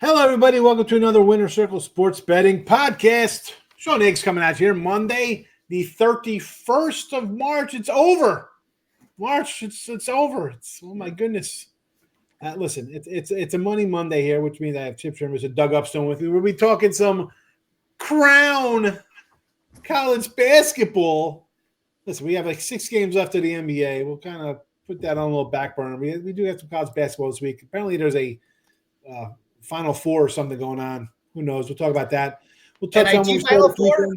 Hello, everybody. Welcome to another Winner Circle Sports Betting Podcast. Sean Higgs coming out here Monday, the 31st of March. It's over. March, it's over. Oh my goodness. Listen, it's a Money Monday here, which means I have Chip Chirimbes and Doug Upstone with me. We'll be talking some Crown college basketball. Listen, we have like 6 games left of the NBA. We'll kind of put that on a little back burner. We do have some college basketball this week. Apparently, there's a Final Four or something going on. Who knows? We'll talk about that. We'll touch on Final Four.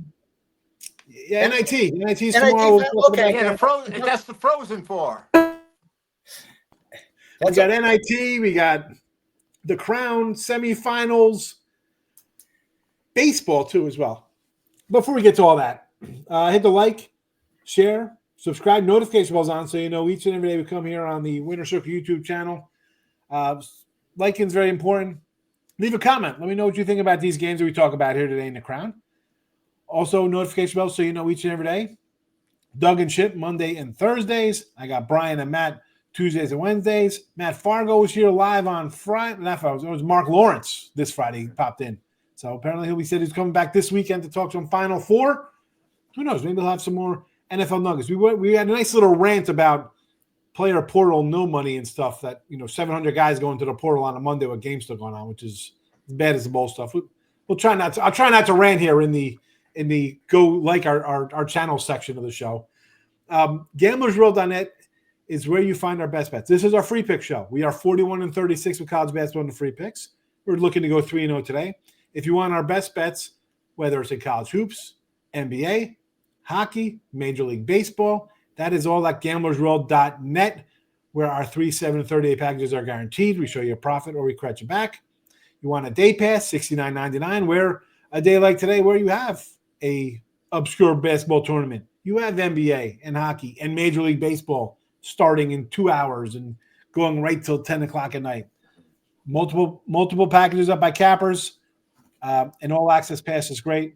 Yeah, NIT. NIT's tomorrow. Okay. Yeah, that's the Frozen Four. We got NIT. We got the Crown semifinals. Baseball, too, as well. Before we get to all that, hit the like, share, subscribe, notification bells on so you know each and every day we come here on the Winner Circle YouTube channel. Liking is very important. Leave a comment. Let me know what you think about these games that we talk about here today in the Crown. Also, notification bells so you know each and every day. Doug and Chip, Monday and Thursdays. I got Brian and Matt, Tuesdays and Wednesdays. Matt Fargo was here live on Friday. It was Mark Lawrence this Friday. He popped in. So apparently he said he's coming back this weekend to talk some Final Four. Who knows? Maybe he'll have some more NFL nuggets. We had a nice little rant about player portal, no money and stuff that, 700 guys going to the portal on a Monday with games still going on, which is as bad as the bowl stuff. We'll try not to. I'll try not to rant here in the go like our channel section of the show. Gamblersworld.net is where you find our best bets. This is our free pick show. We are 41-36 with college basketball in the free picks. We're looking to go 3-0 today. If you want our best bets, whether it's in college hoops, NBA, hockey, Major League Baseball, that is all at gamblersworld.net, where our 3, 7, 30-day packages are guaranteed. We show you a profit or we credit you back. You want a day pass, $69.99, where a day like today where you have a obscure basketball tournament. You have NBA and hockey and Major League Baseball starting in 2 hours and going right till 10 o'clock at night. Multiple packages up by cappers. And all access pass is great.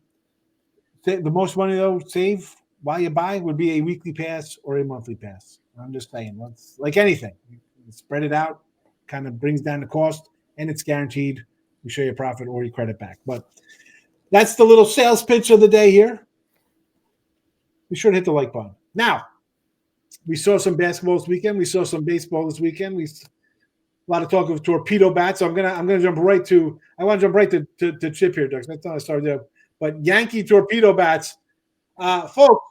The most money, though, save while you buy would be a weekly pass or a monthly pass. I'm just saying, like anything, you spread it out, kind of brings down the cost, and it's guaranteed. We show you a profit or you credit back. But that's the little sales pitch of the day here. Be sure to hit the like button. Now, we saw some basketball this weekend. We saw some baseball this weekend. A lot of talk of torpedo bats. So I'm gonna jump right to. I want to jump right to Chip here, Doug. That's how I started there. But Yankee torpedo bats, folks.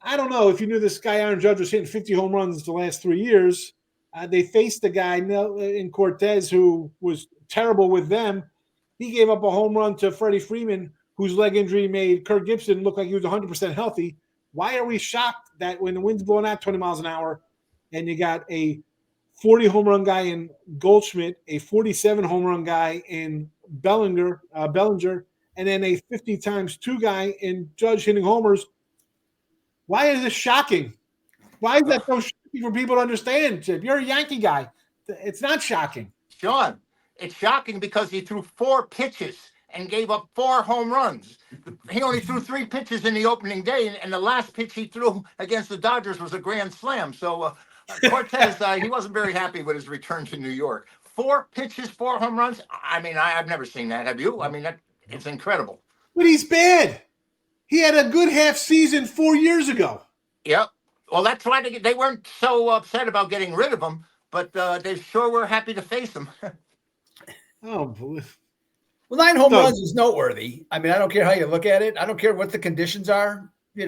I don't know if you knew this guy Aaron Judge was hitting 50 home runs the last 3 years. They faced a guy in Cortez who was terrible with them. He gave up a home run to Freddie Freeman, whose leg injury made Kirk Gibson look like he was 100% healthy. Why are we shocked that when the wind's blowing out 20 miles an hour and you got a 40 home run guy in Goldschmidt, a 47 home run guy in Bellinger, and then a 50 times 2 guy in Judge hitting homers? Why is this shocking? Why is that so shocking for people to understand, Chip? You're a Yankee guy. It's not shocking. Sean, it's shocking because he threw 4 pitches and gave up 4 home runs. He only threw 3 pitches in the opening day, and the last pitch he threw against the Dodgers was a grand slam. So Cortez, he wasn't very happy with his return to New York. 4 pitches, 4 home runs. I mean, I've never seen that. Have you? I mean, it's incredible. But he's bad. He had a good half season 4 years ago. Yep. Well, that's why they weren't so upset about getting rid of him, but they sure were happy to face him. Oh, well, 9 home runs is noteworthy. I mean, I don't care how you look at it. I don't care what the conditions are. 9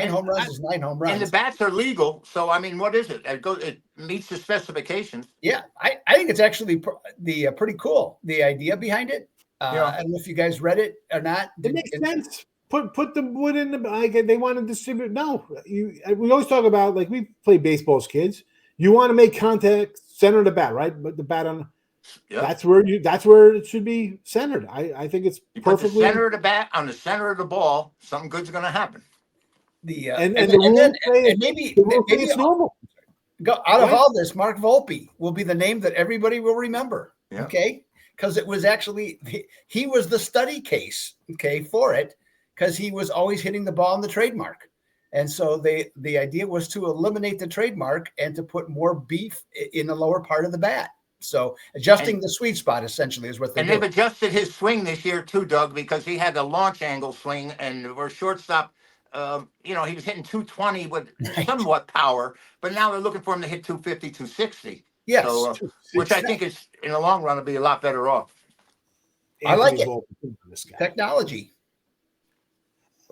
home runs is 9 home runs. And the bats are legal. So, I mean, what is it? It meets the specifications. Yeah, I think it's actually pretty cool, the idea behind it. I don't know if you guys read it or not. It makes sense. Put the wood in the they want to distribute. No, we always talk about, like, we play baseball as kids. You want to make contact, center the bat, right? But the bat on that's where it should be centered. I think it's perfectly. Put the center of the bat on the center of the ball. Something good's going to happen. Maybe it's normal. Out of all this, Mark Volpe will be the name that everybody will remember. Yeah. Okay, because it was actually he was the study case. Okay, for it. Because he was always hitting the ball in the trademark. And so the idea was to eliminate the trademark and to put more beef in the lower part of the bat. So adjusting the sweet spot essentially is what they're doing. They've adjusted his swing this year too, Doug, because he had the launch angle swing, and where shortstop, he was hitting 220 with somewhat power, but now they're looking for him to hit 250, 260. Yes, so, which I think is in the long run will be a lot better off. I like it. Technology.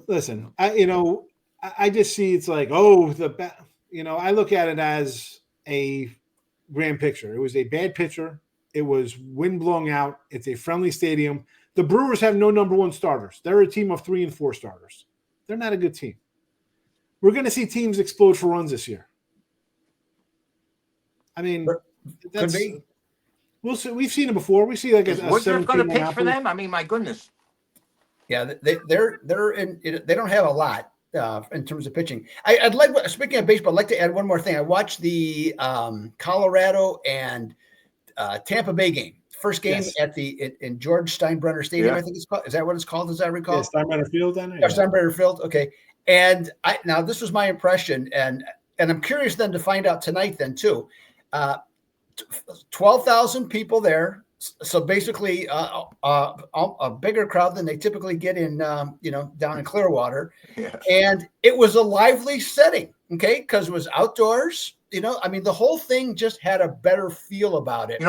Listen, I just see it's like, I look at it as a grand picture. It was a bad pitcher. It was wind blowing out. It's a friendly stadium. The Brewers have no number one starters. They're a team of 3 and 4 starters. They're not a good team. We're going to see teams explode for runs this year. I mean, could be. We'll see. We've seen it before. We see like a Woodruff going to pitch for them? I mean, my goodness. Yeah, they're in. They don't have a lot in terms of pitching. I'd like. Speaking of baseball, I'd like to add one more thing. I watched the Colorado and Tampa Bay game. First game at in George Steinbrenner Stadium. I think it's called. Is that what it's called? As I recall. Yeah, Steinbrenner Field. Then. Yeah, Steinbrenner Field. Okay. And now this was my impression, and I'm curious then to find out tonight then too. 12,000 people there. So basically, a bigger crowd than they typically get in, down in Clearwater. Yeah. And it was a lively setting, okay, because it was outdoors. The whole thing just had a better feel about it.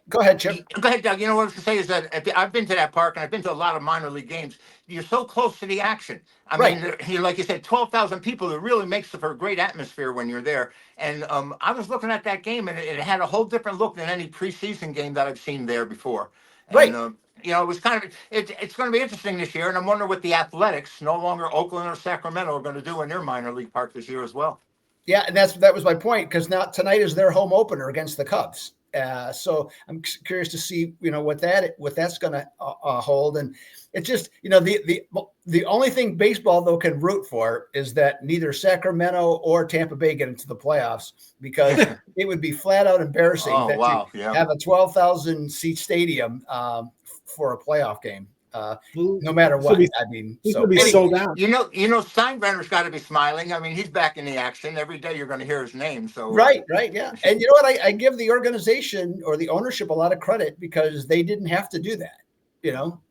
Go ahead, Chip. Go ahead, Doug. What I was going to say is that I've been to that park and I've been to a lot of minor league games. You're so close to the action. I mean, like you said, 12,000 people. It really makes for a great atmosphere when you're there. And I was looking at that game, and it had a whole different look than any preseason game that I've seen there before. And, it was kind of it's going to be interesting this year, and I'm wondering what the Athletics, no longer Oakland or Sacramento, are going to do in their minor league park this year as well. Yeah, and that was my point, because now tonight is their home opener against the Cubs. So I'm curious to see, what that's going to hold. And it's just, the only thing baseball though can root for is that neither Sacramento or Tampa Bay get into the playoffs, because it would be flat out embarrassing have a 12,000 seat stadium for a playoff game. No matter what. It'll be sold out. Steinbrenner's got to be smiling. I mean, he's back in the action every day. You're going to hear his name. So right, yeah. And you know what? I give the organization or the ownership a lot of credit, because they didn't have to do that,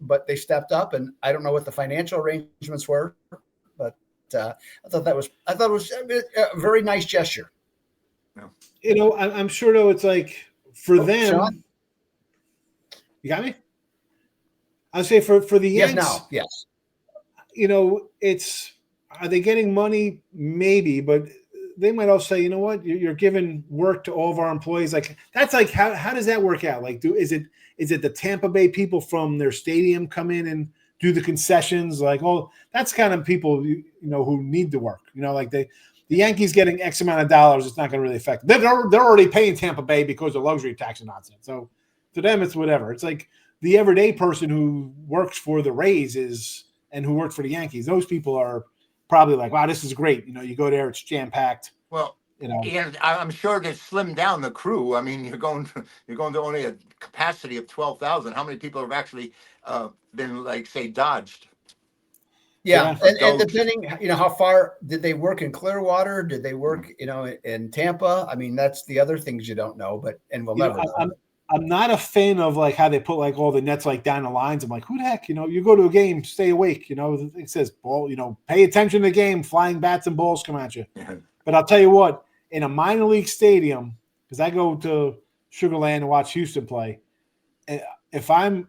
but they stepped up. And I don't know what the financial arrangements were, but I thought it was a very nice gesture. I'm sure though it's like for them. Sean? You got me? I'll say for the Yanks, yes. Are they getting money? Maybe, but they might also say, you know what, you're giving work to all of our employees. Like that's like how does that work out? Like, is it the Tampa Bay people from their stadium come in and do the concessions? Like, that's kind of people who need to work. Like the Yankees getting X amount of dollars, it's not going to really affect them. They're already paying Tampa Bay because of luxury tax and nonsense. So to them, it's whatever. It's like the everyday person who works for the Rays and who worked for the Yankees. Those people are probably like, wow, this is great. You go there, it's jam packed. Well, and I'm sure they slimmed down the crew. I mean, you're going to only a capacity of 12,000. How many people have actually been, like, say, dodged? Yeah. And depending, how far did they work in Clearwater? Did they work, in Tampa? I mean, that's the other things you don't know, and we'll never know. I'm not a fan of like how they put like all the nets like down the lines. I'm like, who the heck? You go to a game, stay awake. It says ball. Pay attention to the game. Flying bats and balls come at you. Yeah. But I'll tell you what, in a minor league stadium, because I go to Sugar Land and watch Houston play. If I'm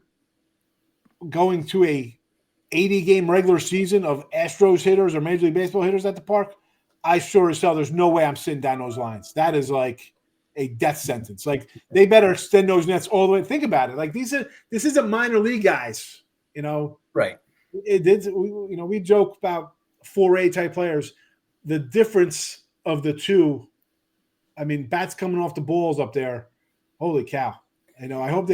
going to a 80-game regular season of Astros hitters or Major League Baseball hitters at the park, I sure as hell there's no way I'm sitting down those lines. That is like a death sentence. Like they better extend those nets all the way. Think about it. Like this isn't minor league guys, Right. We joke about 4A type players. The difference of the two, I mean, bats coming off the balls up there. Holy cow. I hope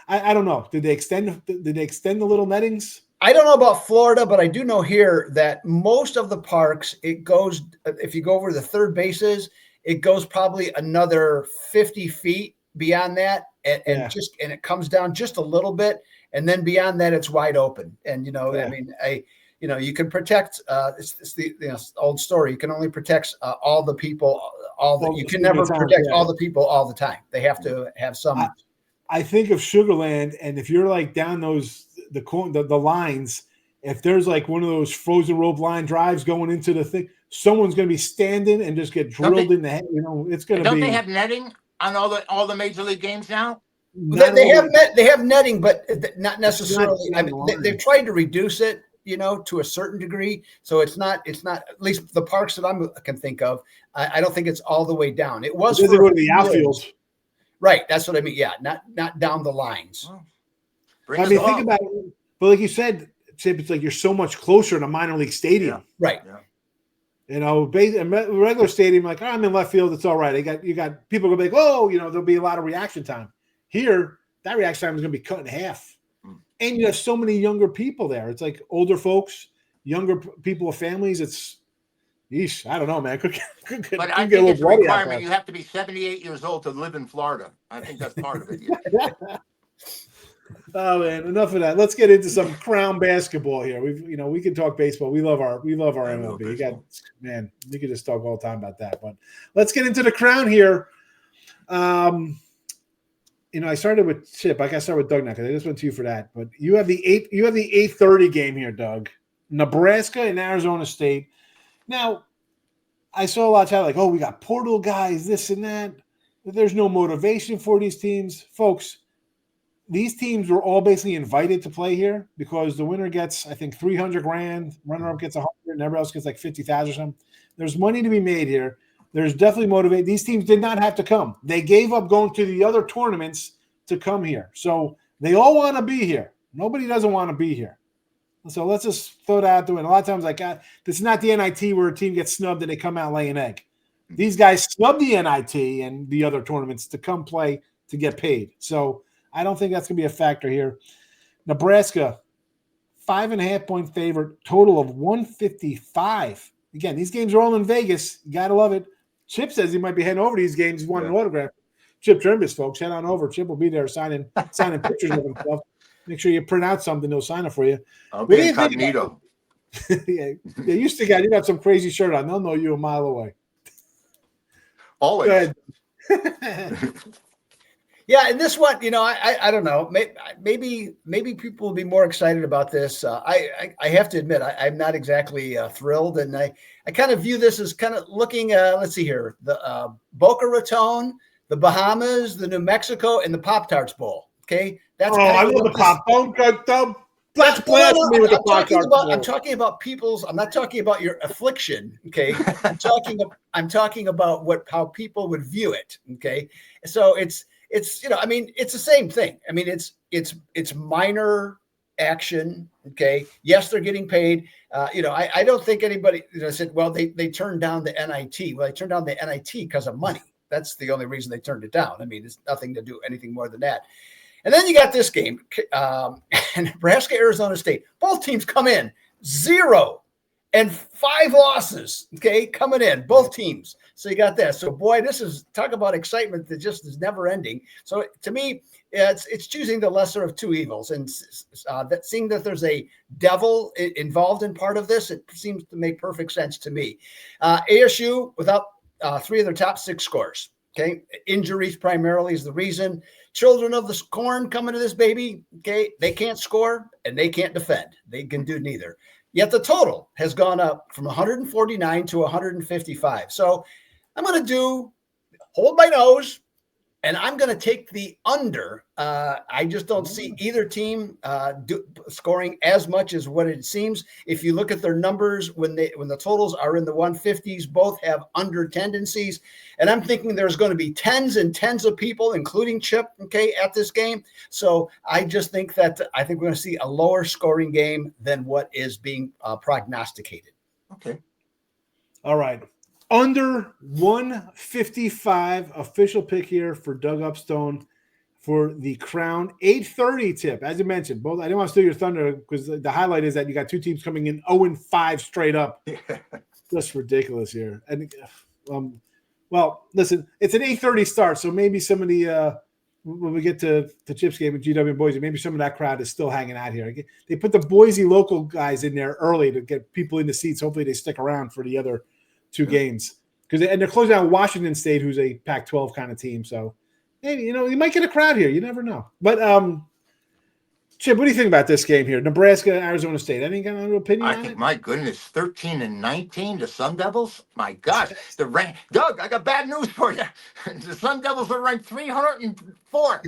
I don't know. Did they extend the little nettings? I don't know about Florida, but I do know here that most of the parks, it goes, if you go over the third bases, it goes probably another 50 feet beyond that, and it comes down just a little bit, and then beyond that, it's wide open. And I mean, you can protect. It's the old story. You can only protect all the people. You can never protect all the people all the time. They have to have some. I think of Sugarland, and if you're like down the lines, if there's like one of those frozen rope line drives going into the thing, someone's going to be standing and just get drilled in the head. It's going to be. Don't they have netting on all the major league games now? They have netting, but not necessarily. They've tried to reduce it, to a certain degree. So it's not at least the parks that I can think of. I don't think it's all the way down. It was for go to the outfield. Right. That's what I mean. Yeah. Not down the lines. Think about it. But like you said, Chip, it's like you're so much closer to a minor league stadium. Yeah. Right. Yeah. Regular stadium, like, I'm in left field. It's all right. You got people going to be like, oh, there'll be a lot of reaction time. Here, that reaction time is going to be cut in half. And you have so many younger people there. It's like older folks, younger people with families. It's, I don't know, man. But I think it's a requirement. You have to be 78 years old to live in Florida. I think that's part of it. Yeah. Oh man, enough of that. Let's get into some Crown basketball here. We can talk baseball. We love our MLB. We could just talk all the time about that. But let's get into the Crown here. I started with Chip. I got to start with Doug now because I just went to you for that. But you have the 8:30 game here, Doug. Nebraska and Arizona State. Now, I saw a lot of time like, we got portal guys, this and that. But there's no motivation for these teams, folks. These teams were all basically invited to play here because the winner gets, I think, $300,000, runner-up gets $100,000, and everybody else gets like $50,000 or something. There's money to be made here. There's definitely motivated. These teams did not have to come. They gave up going to the other tournaments to come here. So they all want to be here. Nobody doesn't want to be here. So let's just throw that out the window. A lot of times, this is not the NIT where a team gets snubbed and they come out and lay an egg. These guys snub the NIT and the other tournaments to come play to get paid. So I don't think that's going to be a factor here. Nebraska, 5.5-point favorite, total of 155. Again, these games are all in Vegas. You got to love it. Chip says he might be heading over these games. He's wanting an autograph. Chip Chirimbes, folks, head on over. Chip will be there signing pictures of himself. Make sure you print out something. He'll sign it for you. I'll be incognito. Yeah, you got some crazy shirt on. They'll know you a mile away. Always. Yeah, and this one, I don't know. Maybe people will be more excited about this. I have to admit, I'm not exactly thrilled, and I kind of view this as kind of looking. Let's see here: the Boca Raton, the Bahamas, the New Mexico, and the Pop-Tarts Bowl. Okay, that's. I love the Pop-Tarts. Let's blasphemy with the Pop-Tarts Bowl. I'm talking about people's. I'm not talking about your affliction. Okay, I'm talking about how people would view it. Okay, so it's it's the same thing. I mean, it's minor action. Okay. Yes, they're getting paid. I don't think anybody said, well, they turned down the NIT. Well, they turned down the NIT because of money. That's the only reason they turned it down. I mean, it's nothing to do anything more than that. And then you got this game, Nebraska, Arizona State. Both teams come in 0 and 5 losses. Okay, coming in, both teams. So you got that. So boy, this is talk about excitement that just is never ending. So to me, it's choosing the lesser of two evils, and that seeing that there's a devil involved in part of this, it seems to make perfect sense to me. ASU without 3 of their top 6 scores. Okay, injuries primarily is the reason. Children of the corn coming to this baby. Okay, they can't score and they can't defend. They can do neither. Yet the total has gone up from 149 to 155. So I'm going to hold my nose, and I'm going to take the under. I just don't see either team scoring as much as what it seems. If you look at their numbers, when the totals are in the 150s, both have under tendencies. And I'm thinking there's going to be tens and tens of people, including Chip, okay, at this game. So I just think we're going to see a lower scoring game than what is being prognosticated. Okay. All right. Under 155, official pick here for Doug Upstone for the Crown. 8:30 tip, as you mentioned. Both. I didn't want to steal your thunder because the highlight is that you got two teams coming in 0-5 straight up. Just ridiculous here. And well, listen, it's an 8:30 start, so maybe some of the when we get to the Chips game with GW and Boise, maybe some of that crowd is still hanging out here. They put the Boise local guys in there early to get people in the seats. Hopefully they stick around for the other two games. And they're closing out Washington State, who's a Pac-12 kind of team. So maybe, you might get a crowd here. You never know. But Chip, what do you think about this game here? Nebraska, Arizona State. Any kind of opinion on it? My goodness, 13-19, the Sun Devils. My gosh, Doug, I got bad news for you. The Sun Devils are ranked 304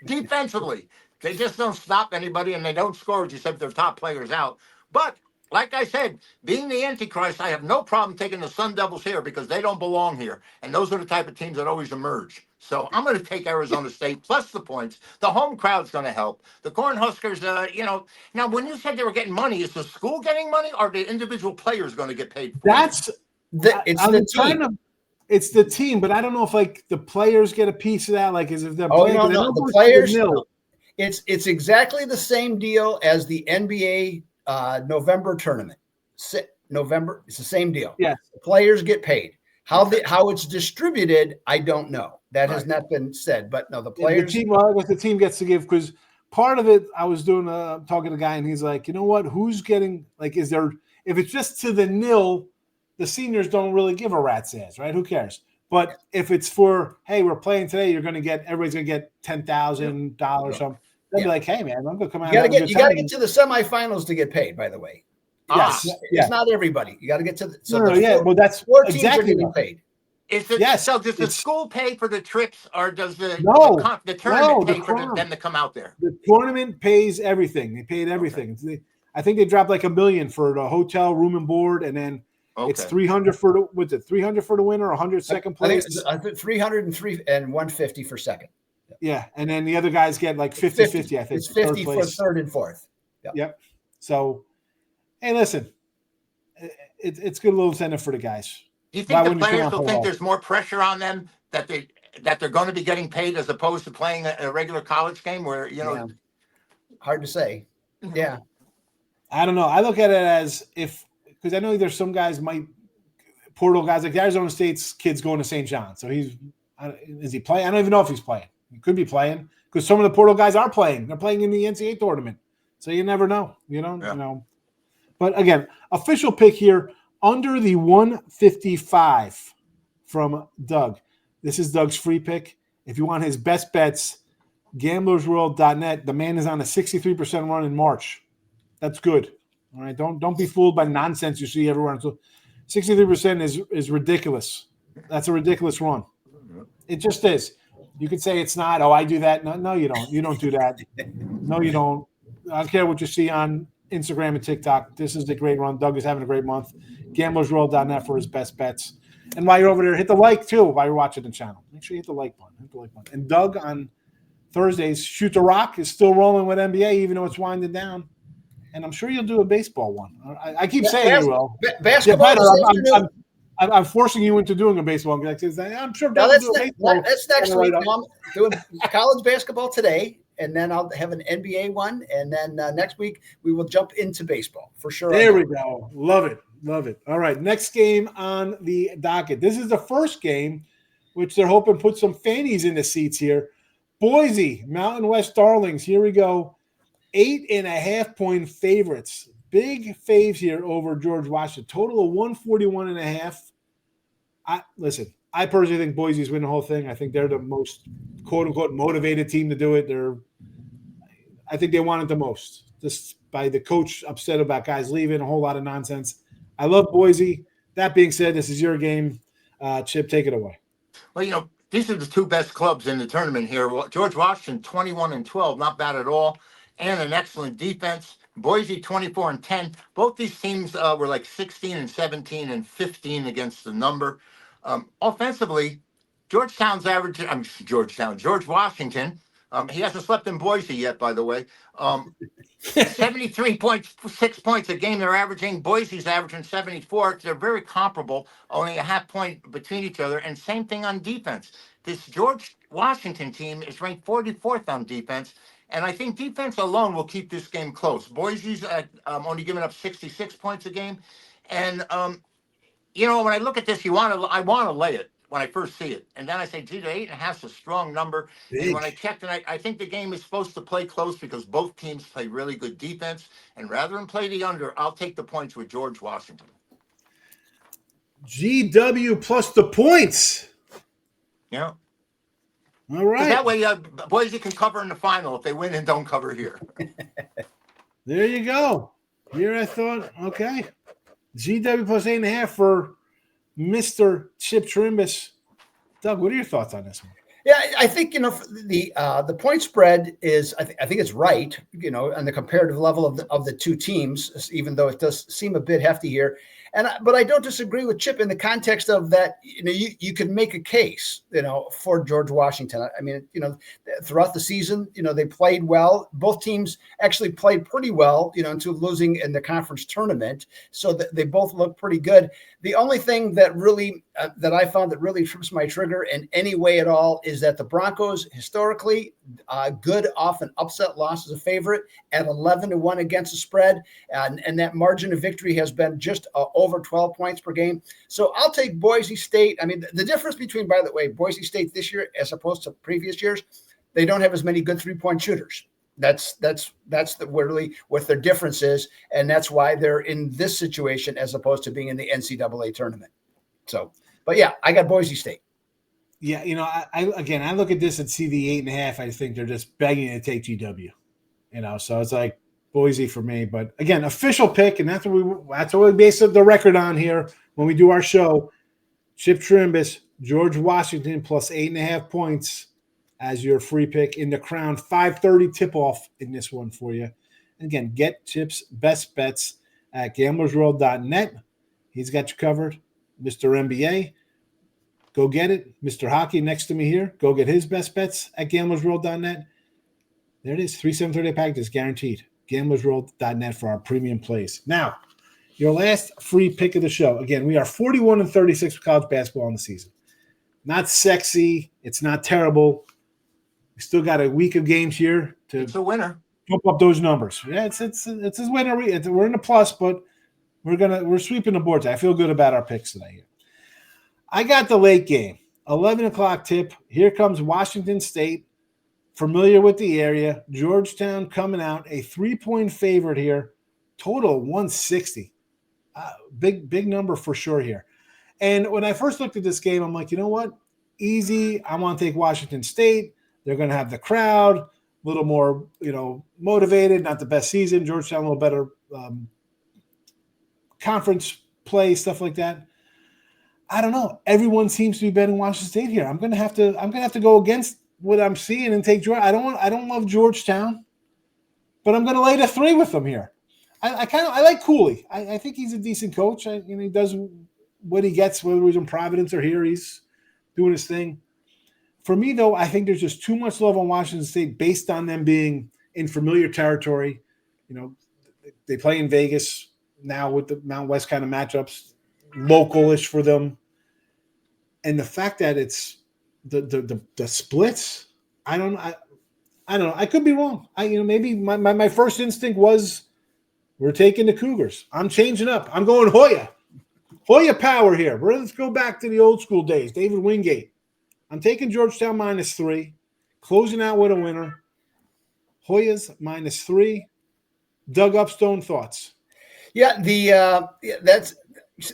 defensively. They just don't stop anybody, and they don't score except their top players out. But like I said, being the Antichrist, I have no problem taking the Sun Devils here because they don't belong here, and those are the type of teams that always emerge. So I'm going to take Arizona State plus the points. The home crowd's going to help. The Cornhuskers, now when you said they were getting money, is the school getting money or the individual players going to get paid for it's the team. It's the team, but I don't know if the players get a piece of that. Is if they're playing, no, the players. It's exactly the same deal as the NBA November tournament. November, it's the same deal. Yeah, the players get paid. How it's distributed, I don't know. That has not been said, but no, the players. The team gets to give, because part of it, I was talking to a guy, and he's like, you know what? Who's getting is there? If it's just to the nil, the seniors don't really give a rat's ass, right? Who cares? But if it's for, hey, we're playing today, everybody's gonna get $10,000 something. They'll be like, hey man, I'm gonna come out. You gotta get to the semifinals to get paid. By the way, yes, it's not everybody. You got to get to that's four teams exactly are getting paid. So does the school pay for the trips, or does the tournament pay for them to come out there? The tournament pays everything. They paid everything. Okay. I think they dropped $1 million for the hotel, room and board, and then it's $300 for $300 for the winner, 100 second place. I think 303 and 150 for second. Yeah, and then the other guys get 50-50. I think it's 50 for third and fourth. Yep. So, hey, listen, it's good little incentive for the guys. Do you think the players will think there's more pressure on them that they're going to be getting paid as opposed to playing a regular college game where hard to say. Yeah, I don't know. I look at it as because I know there's some guys portal guys like the Arizona State's kid's going to St. John, so is he playing? I don't even know if he's playing. He could be playing because some of the portal guys are playing. They're playing in the NCAA tournament, so you never know. You know. But again, official pick here. Under the 155 from Doug. This is Doug's free pick. If you want his best bets, gamblersworld.net. The man is on a 63% run in March. That's good. All right. Don't be fooled by nonsense you see everywhere. So 63% is ridiculous. That's a ridiculous run. It just is. You could say it's not. Oh, I do that. No, you don't. You don't do that. No, you don't. I don't care what you see on Instagram and TikTok. This is a great run. Doug is having a great month. Gamblersworld.net for his best bets. And while you're over there, hit the like too while you're watching the channel. Make sure you hit the like button. And Doug on Thursdays, Shoot the Rock is still rolling with NBA, even though it's winding down. And I'm sure you'll do a baseball one. I keep saying you will. Basketball. I'm forcing you into doing a baseball one. I'm sure Doug will do a baseball. That's next week. I'm doing college basketball today. And then I'll have an NBA one. And then next week, we will jump into baseball for sure. There we go. Love it. All right. Next game on the docket. This is the first game, which they're hoping put some fannies in the seats here. Boise, Mountain West Darlings. Here we go. 8.5-point favorites. Big faves here over George Washington. Total of 141.5. I personally think Boise's win the whole thing. I think they're the most quote-unquote motivated team to do it. I think they want it the most. Just by the coach upset about guys leaving, a whole lot of nonsense. I love Boise. That being said, this is your game. Chip, take it away. Well, these are the two best clubs in the tournament here. Well, George Washington, 21-12, not bad at all, and an excellent defense. Boise, 24-10. Both these teams were 16-17 and 15 against the number. Offensively, George Washington, he hasn't slept in Boise yet, by the way. 73.6 points a game they're averaging. Boise's averaging 74. They're very comparable, only a half point between each other. And same thing on defense. This George Washington team is ranked 44th on defense. And I think defense alone will keep this game close. Boise's only giving up 66 points a game. And, when I look at this, I want to lay it. when I first see it. And then I say, gee, the 8.5 is a strong number. Big. And when I checked, and I think the game is supposed to play close because both teams play really good defense. And rather than play the under, I'll take the points with George Washington. GW plus the points. Yeah. All right. That way, Boise can cover in the final if they win and don't cover here. There you go. Here I thought, okay. GW plus 8.5 for Mr. Chip Chirimbes. Doug, what are your thoughts on this one? Yeah, I think, the point spread is, I think it's right, on the comparative level of the two teams, even though it does seem a bit hefty here. But I don't disagree with Chip in the context of that, you could make a case, for George Washington. I mean, throughout the season, they played well. Both teams actually played pretty well, until losing in the conference tournament. So they both look pretty good. The only thing that really, that I found that really trips my trigger in any way at all is that the Broncos historically good often upset loss as a favorite at 11-1 against the spread. And that margin of victory has been just over 12 points per game. So I'll take Boise State. I mean, the difference between, by the way, Boise State this year as opposed to previous years, they don't have as many good 3-point shooters. That's really what their difference is. And that's why they're in this situation as opposed to being in the NCAA tournament. So, but yeah, I got Boise State. Yeah, I look at this and see the 8.5. I think they're just begging to take GW. So it's like Boise for me. But again, official pick, and that's what we base the record on here when we do our show. Chip Chirimbes, George Washington plus 8.5 points as your free pick in the Crown. 5:30 tip-off in this one for you. And again, get Chip's best bets at gamblersworld.net. He's got you covered. Mr. NBA, go get it. Mr. Hockey next to me here, go get his best bets at gamblersworld.net. There it is, 3 730 packages guaranteed. Gamblersworld.net for our premium plays. Now, your last free pick of the show. Again, we are 41-36 with college basketball in the season. Not sexy. It's not terrible. We still got a week of games here to It's a winner. Pump up those numbers. Yeah, it's a winner. We're in the plus, but we're sweeping the boards. I feel good about our picks today here. I got the late game, 11 o'clock tip. Here comes Washington State, familiar with the area. Georgetown coming out, a 3-point favorite here, total 160. Big number for sure here. And when I first looked at this game, I'm like, you know what? Easy. I want to take Washington State. They're going to have the crowd, a little more, motivated. Not the best season. Georgetown, a little better conference play, stuff like that. I don't know. Everyone seems to be betting Washington State here. I'm gonna have to go against what I'm seeing and take Georgia. I don't love Georgetown, but I'm gonna lay the 3 with them here. I like Cooley. I think he's a decent coach. He does what he gets, whether he's in Providence or here. He's doing his thing. For me, though, I think there's just too much love on Washington State based on them being in familiar territory. They play in Vegas now with the Mount West kind of matchups. Local-ish for them, and the fact that it's the splits. I don't know. I could be wrong. Maybe my first instinct was we're taking the Cougars. I'm changing up. I'm going Hoya power here. Let's go back to the old school days. David Wingate. I'm taking Georgetown -3, closing out with a winner. Hoyas -3. Doug Upstone, thoughts? Yeah,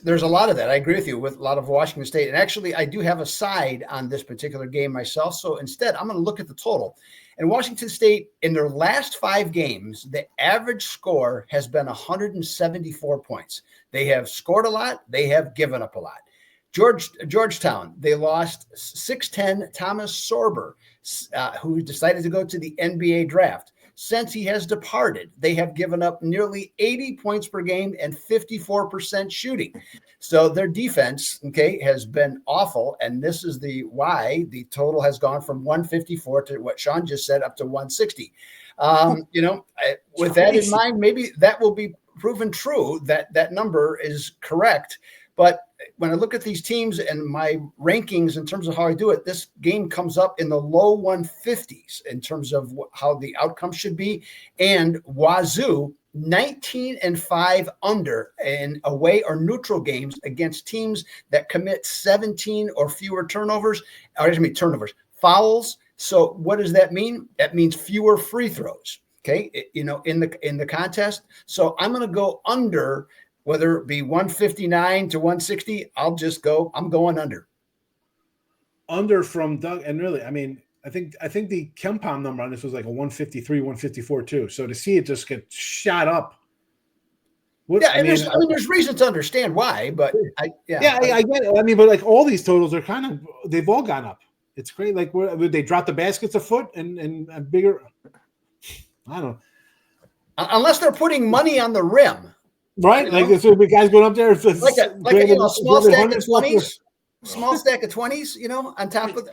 there's a lot of that. I agree with you with a lot of Washington State. And actually, I do have a side on this particular game myself. So instead, I'm going to look at the total. And Washington State, in their last 5 games, the average score has been 174 points. They have scored a lot. They have given up a lot. Georgetown, they lost 6'10" Thomas Sorber, who decided to go to the NBA draft. Since he has departed, they have given up nearly 80 points per game and 54% shooting. So their defense, has been awful. And this is why the total has gone from 154 to what Sean just said up to 160. With that in mind, maybe that will be proven true that number is correct. But when I look at these teams and my rankings in terms of how I do it, this game comes up in the low 150s in terms of how the outcome should be. And Wazoo 19-5 under in away or neutral games against teams that commit 17 or fewer fouls. So what does that mean? That means fewer free throws. Okay, in the contest. So I'm going to go under, whether it be 159 to 160. I'm going under. Under from Doug, and really, I mean, I think the Kempom number on this was like a 153, 154 too. So to see it just get shot up. There's reason to understand why, but I get it. I mean, but like all these totals are they've all gone up. It's great. Like they dropped the baskets a foot and a bigger. I don't know. Unless they're putting money on the rim, right? Like so the guys going up there, like a small stack of 20s. Small stack of 20s, on top of.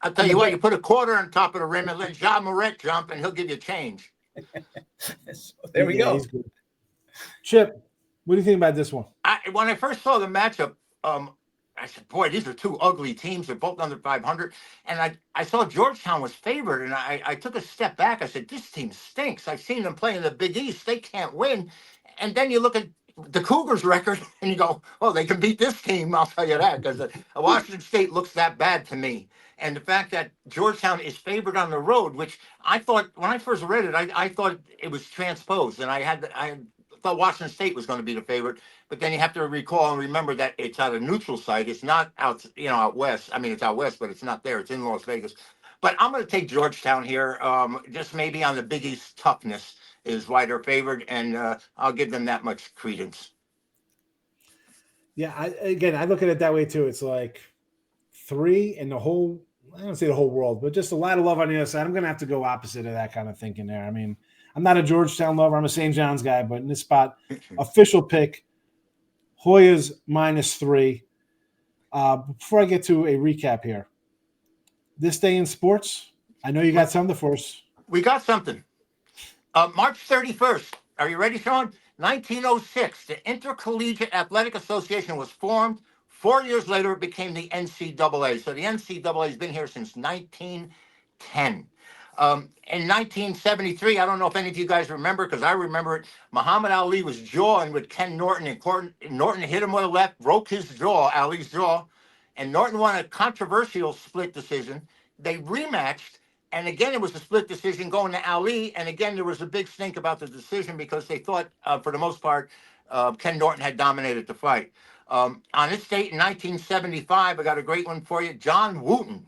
I'll tell you what, you put a quarter on top of the rim and let Jean Moret jump, and he'll give you change. So there we go. Chip, what do you think about this one? When I first saw the matchup, I said, boy, these are two ugly teams. They're both under 500. And I saw Georgetown was favored, and I took a step back. I said, this team stinks. I've seen them play in the Big East. They can't win. And then you look at the Cougars record, and you go, oh, they can beat this team. I'll tell you that, because Washington State looks that bad to me. And the fact that Georgetown is favored on the road, which I thought, when I first read it, I thought it was transposed. And I thought Washington State was going to be the favorite. But then you have to recall and remember that it's at a neutral site. It's not out west. I mean, it's out west, but it's not there. It's in Las Vegas. But I'm going to take Georgetown here. Just maybe on the Big East toughness is why they're favored, and I'll give them that much credence. Yeah, I look at it that way too. It's like 3 in the whole. I don't say the whole world, but just a lot of love on the other side. I'm going to have to go opposite of that kind of thinking there. I mean, I'm not a Georgetown lover. I'm a St. John's guy, but in this spot, official pick. Hoyas -3. Before I get to a recap here, this day in sports, I know you got something for us. We got something. March 31st. Are you ready, Sean? 1906, the Intercollegiate Athletic Association was formed. 4 years later, it became the NCAA. So the NCAA has been here since 1910. In 1973, I don't know if any of you guys remember, because I remember it, Muhammad Ali was jawing with Ken Norton, and Norton hit him with a left, broke his jaw, Ali's jaw, and Norton won a controversial split decision. They rematched, and again, it was a split decision going to Ali, and again, there was a big stink about the decision because they thought, for the most part, Ken Norton had dominated the fight. On this date in 1975, I got a great one for you. John Wooten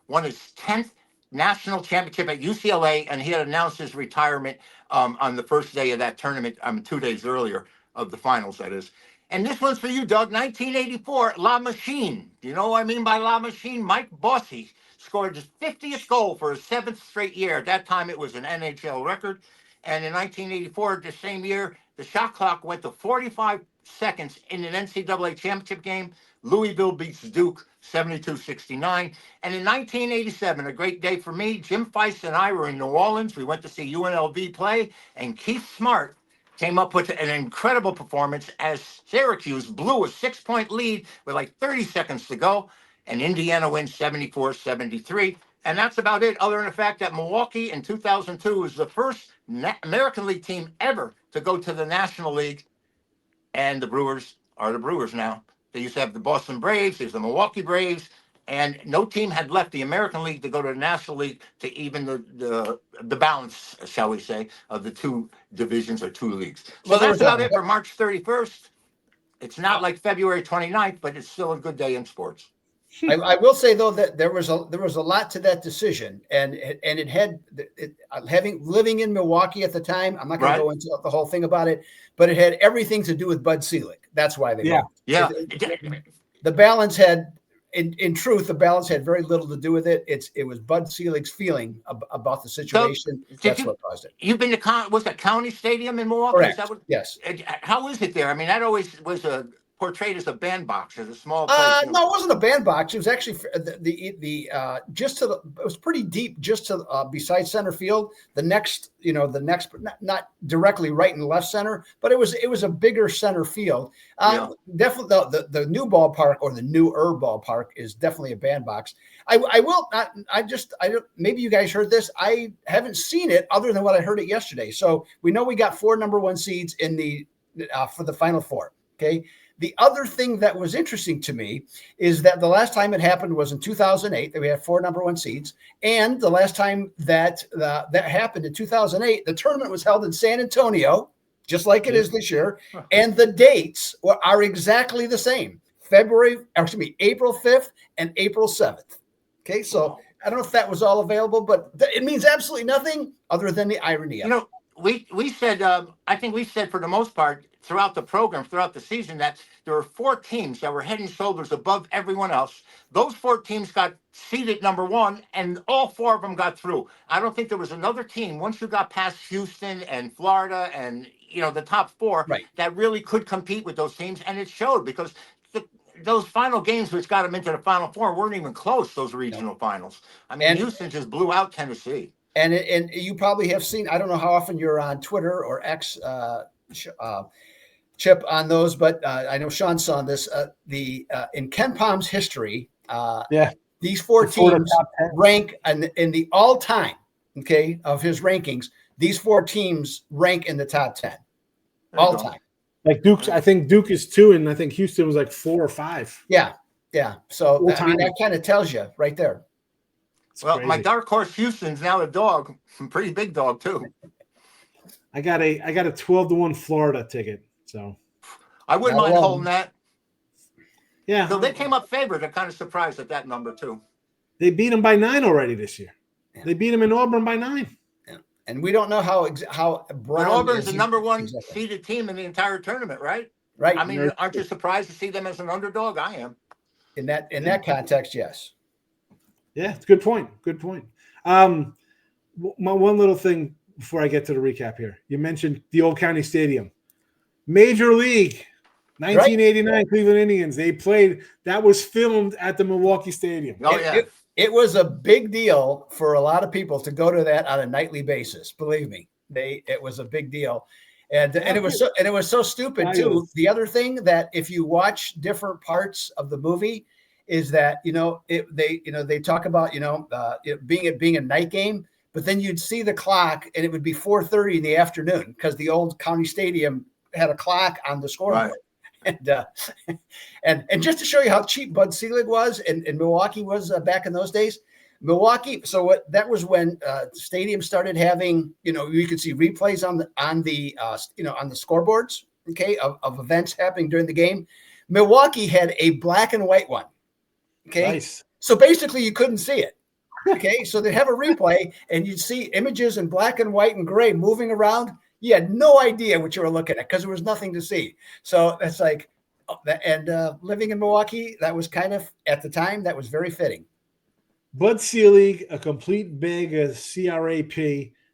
won his 10th national championship at UCLA, and he had announced his retirement on the first day of that tournament, 2 days earlier of the finals, that is. And this one's for you, Doug. 1984, La Machine. Do you know what I mean by La Machine? Mike Bossy scored his 50th goal for his 7th straight year. At that time, it was an NHL record. And in 1984, the same year, the shot clock went to 45 seconds in an NCAA championship game. Louisville beats Duke 72-69. And in 1987, a great day for me, Jim Feist and I were in New Orleans. We went to see UNLV play, and Keith Smart came up with an incredible performance as Syracuse blew a 6-point lead with like 30 seconds to go, and Indiana wins 74-73. And that's about it, other than the fact that Milwaukee in 2002 was the first American League team ever to go to the National League, and the Brewers are the Brewers now. They used to have the Boston Braves, there's the Milwaukee Braves, and no team had left the American League to go to the National League to even the balance, shall we say, of the two divisions or two leagues. So that's about it for March 31st. It's not like February 29th, but it's still a good day in sports. I will say though that there was a lot to that decision, and it had living in Milwaukee at the time. I'm not going to go into the whole thing about it, but it had everything to do with Bud Selig. That's why they won. The balance had, in truth, the balance had very little to do with it. It was Bud Selig's feeling about the situation. So that's what caused it. You've been to was that County Stadium in Milwaukee? Correct. Is that what, yes. How is it there? I mean, that always was a portrayed as a bandbox, as a small place. No, it wasn't a bandbox. It was actually just to the. It was pretty deep, just to beside center field. The next, not directly right and left center, but it was a bigger center field. Definitely, the new ballpark, or the newer ballpark, is definitely a bandbox. I will not. I don't. Maybe you guys heard this. I haven't seen it other than what I heard it yesterday. So we know we got 4 number 1 seeds in the for the Final Four. Okay. The other thing that was interesting to me is that the last time it happened was in 2008, that we had 4 number 1 seeds. And the last time that that happened in 2008, the tournament was held in San Antonio, just like it is this year. And the dates are exactly the same. April 5th and April 7th. Okay. So I don't know if that was all available, but it means absolutely nothing other than the irony of it. We said, I think we said for the most part throughout the program, throughout the season, that there were 4 teams that were head and shoulders above everyone else. Those 4 teams got seeded number 1, and all 4 of them got through. I don't think there was another team, once you got past Houston and Florida and, the top 4, that really could compete with those teams. And it showed, because those final games which got them into the Final Four weren't even close, those regional finals. I mean, Houston just blew out Tennessee. And you probably have seen, I don't know how often you're on Twitter or X, Chip, on those, but I know Sean saw this. In Ken Palm's history, these 4 teams rank in the all-time, of his rankings. These 4 teams rank in the top 10 all time. Like Duke, I think Duke is 2, and I think Houston was like 4 or 5. Yeah. So I mean, that kind of tells you right there. Well, my dark horse Houston's now a dog, a pretty big dog too. I got a 12-1 Florida ticket, so I wouldn't mind holding that. Yeah. So they came up favored. I'm kind of surprised at that number too. They beat them by 9 already this year. Yeah. They beat them in Auburn by 9. Yeah. And we don't know how Brown. But Auburn's the number 1 seeded team in the entire tournament, right? Right. I mean, aren't you surprised to see them as an underdog? I am. In that context, yes. Yeah, it's a good point. Good point. My one little thing before I get to the recap here. You mentioned the Old County Stadium. Major League, 1989 Cleveland Indians. They played. That was filmed at the Milwaukee Stadium. Oh, yeah. It was a big deal for a lot of people to go to that on a nightly basis. Believe me, it was a big deal. And it was so stupid too. The other thing that if you watch different parts of the movie is that they talk about it being a night game, but then you'd see the clock and it would be 4:30 in the afternoon because the old county stadium had a clock on the scoreboard. Right. And just to show you how cheap Bud Selig was and Milwaukee was back in those days. Milwaukee. So that was when stadium started having, you could see replays on the scoreboards, of events happening during the game. Milwaukee had a black and white one. Okay. Nice. So basically you couldn't see it. Okay. So they have a replay and you'd see images in black and white and gray moving around. You had no idea what you were looking at because there was nothing to see. So that's like, and living in Milwaukee, that was kind of, at the time, that was very fitting. Bud Selig, a complete bag of CRAP.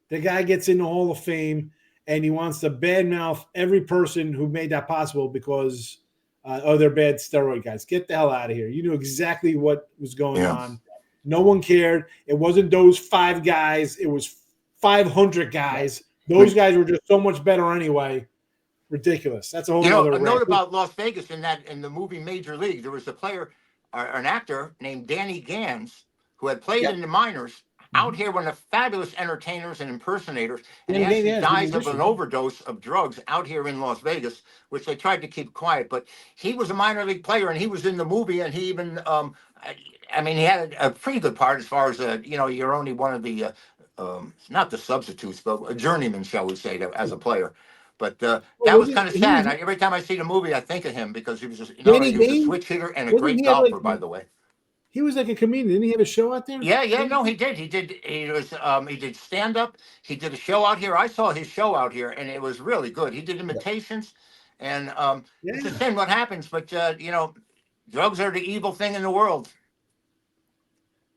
The guy gets in the Hall of Fame and he wants to badmouth every person who made that possible because they're bad steroid guys. Get the hell out of here. You knew exactly what was going on. No one cared. It wasn't those 5 guys. It was 500 guys. Those guys were just so much better anyway. Ridiculous. That's a whole other a note about Las Vegas in the movie Major League, there was a player, an actor named Danny Gans, who had played in the minors, out here, one of the fabulous entertainers and impersonators, and he actually dies of an overdose of drugs out here in Las Vegas, which they tried to keep quiet. But he was a minor league player, and he was in the movie, and he even, he had a pretty good part as far as, you're only one of the, not the substitutes, but a journeyman, shall we say, as a player. But that was kind of sad. Every time I see the movie, I think of him because he was just, he was a switch hitter and a great golfer, by the way. He was like a comedian. Didn't he have a show out there? Yeah, no, he did. He did stand up. He did a show out here. I saw his show out here, and it was really good. He did imitations, and it's a shame what happens, but drugs are the evil thing in the world.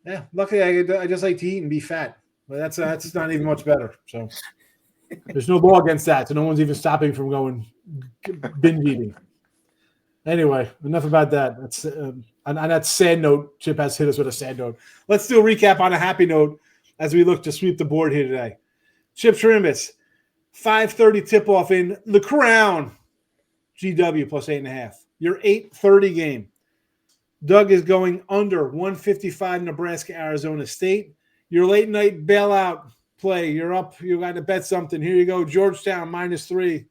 Yeah, luckily I just like to eat and be fat, but that's not even much better. So there's no law against that, so no one's even stopping from going binge eating. Anyway, enough about that. That's on that sad note. Chip has hit us with a sad note. Let's do a recap on a happy note as we look to sweep the board here today. Chip Chirimbes, 5:30 tip-off in the Crown. GW plus 8.5. Your 8:30 game. Doug is going under 155 Nebraska, Arizona State. Your late night bailout play. You're up. You got to bet something. Here you go. Georgetown -3.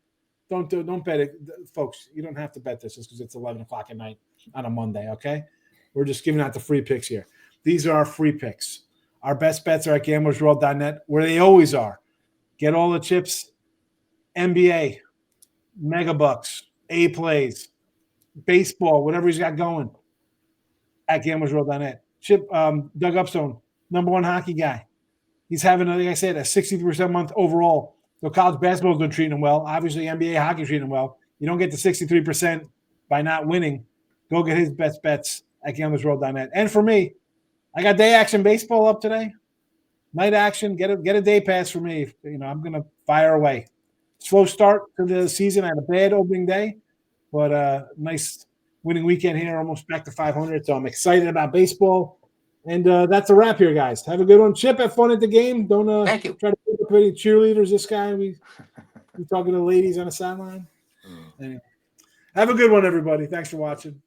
Don't bet it, folks. You don't have to bet this just because it's 11 o'clock at night on a Monday. Okay, we're just giving out the free picks here. These are our free picks. Our best bets are at gamblersworld.net, where they always are. Get all the chips. NBA, Megabucks, A plays, baseball, whatever he's got going. At gamblersworld.net. Chip, Doug Upstone, #1 hockey guy. He's having, like I said, a 63% month overall. So college basketball's been treating him well. Obviously, NBA hockey treating him well. You don't get to 63% by not winning. Go get his best bets at gamblersworld.net. And for me, I got day action baseball up today. Night action, get a day pass for me. I'm gonna fire away. Slow start to the season. I had a bad opening day, but nice winning weekend here, almost back to 500. So I'm excited about baseball. And that's a wrap here, guys. Have a good one. Chip, have fun at the game. Don't Thank you. Try to pick up any cheerleaders. This guy, we talking to the ladies on the sideline. Anyway, have a good one, everybody. Thanks for watching.